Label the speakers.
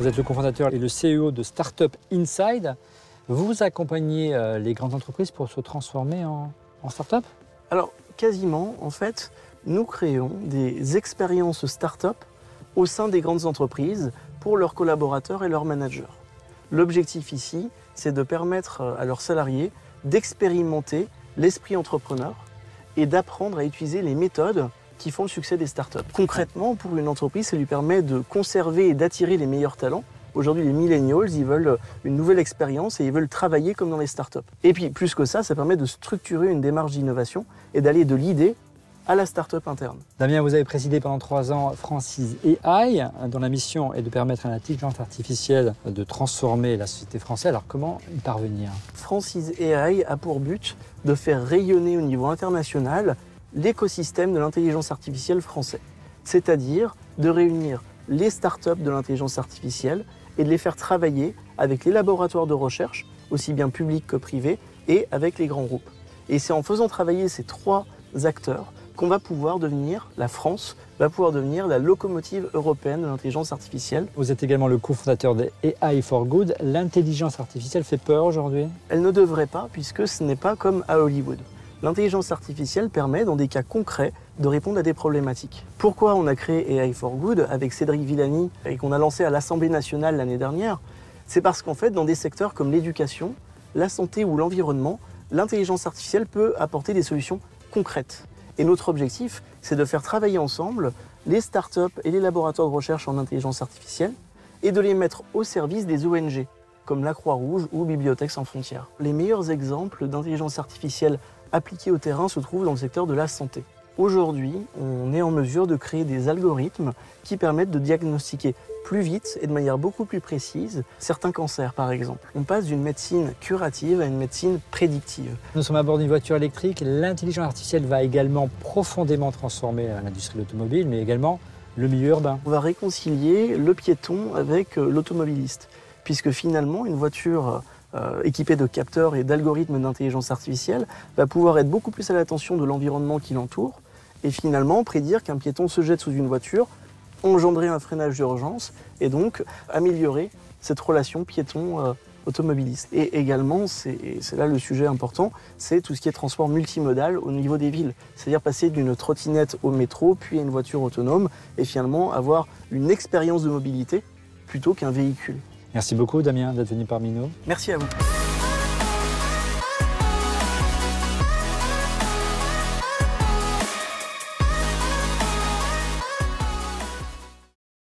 Speaker 1: Vous êtes le cofondateur et le CEO de Startup Inside. Vous accompagnez les grandes entreprises pour se transformer en start-up?
Speaker 2: Alors, quasiment, en fait, nous créons des expériences start-up au sein des grandes entreprises pour leurs collaborateurs et leurs managers. L'objectif ici, c'est de permettre à leurs salariés d'expérimenter l'esprit entrepreneur et d'apprendre à utiliser les méthodes qui font le succès des startups. Concrètement, pour une entreprise, ça lui permet de conserver et d'attirer les meilleurs talents. Aujourd'hui, les millennials, ils veulent une nouvelle expérience et ils veulent travailler comme dans les startups. Et puis, plus que ça permet de structurer une démarche d'innovation et d'aller de l'idée à la start-up interne.
Speaker 1: Damien, vous avez présidé pendant 3 ans Francis AI, dont la mission est de permettre à l'intelligence artificielle de transformer la société française. Alors comment y parvenir?
Speaker 2: Francis AI a pour but de faire rayonner au niveau international l'écosystème de l'intelligence artificielle français. C'est-à-dire de réunir les startups de l'intelligence artificielle et de les faire travailler avec les laboratoires de recherche, aussi bien publics que privés, et avec les grands groupes. Et c'est en faisant travailler ces 3 acteurs qu'on va pouvoir devenir, la France va pouvoir devenir la locomotive européenne de l'intelligence artificielle.
Speaker 1: Vous êtes également le cofondateur de AI for Good. L'intelligence artificielle fait peur aujourd'hui?
Speaker 2: Elle ne devrait pas, puisque ce n'est pas comme à Hollywood. L'intelligence artificielle permet, dans des cas concrets, de répondre à des problématiques. Pourquoi on a créé AI for Good avec Cédric Villani et qu'on a lancé à l'Assemblée nationale l'année dernière? C'est parce qu'en fait, dans des secteurs comme l'éducation, la santé ou l'environnement, l'intelligence artificielle peut apporter des solutions concrètes. Et notre objectif, c'est de faire travailler ensemble les startups et les laboratoires de recherche en intelligence artificielle et de les mettre au service des ONG, comme la Croix-Rouge ou Bibliothèques sans frontières. Les meilleurs exemples d'intelligence artificielle appliquée au terrain se trouvent dans le secteur de la santé. Aujourd'hui, on est en mesure de créer des algorithmes qui permettent de diagnostiquer plus vite et de manière beaucoup plus précise certains cancers, par exemple. On passe d'une médecine curative à une médecine prédictive.
Speaker 1: Nous sommes à bord d'une voiture électrique. L'intelligence artificielle va également profondément transformer l'industrie de l'automobile, mais également le milieu urbain.
Speaker 2: On va réconcilier le piéton avec l'automobiliste, puisque finalement, une voiture équipée de capteurs et d'algorithmes d'intelligence artificielle va pouvoir être beaucoup plus à l'attention de l'environnement qui l'entoure et finalement prédire qu'un piéton se jette sous une voiture, engendrer un freinage d'urgence et donc améliorer cette relation piéton-automobiliste. Et également, c'est là le sujet important, c'est tout ce qui est transport multimodal au niveau des villes. C'est-à-dire passer d'une trottinette au métro, puis à une voiture autonome et finalement avoir une expérience de mobilité plutôt qu'un véhicule.
Speaker 1: Merci beaucoup Damien d'être venu parmi nous.
Speaker 2: Merci à vous.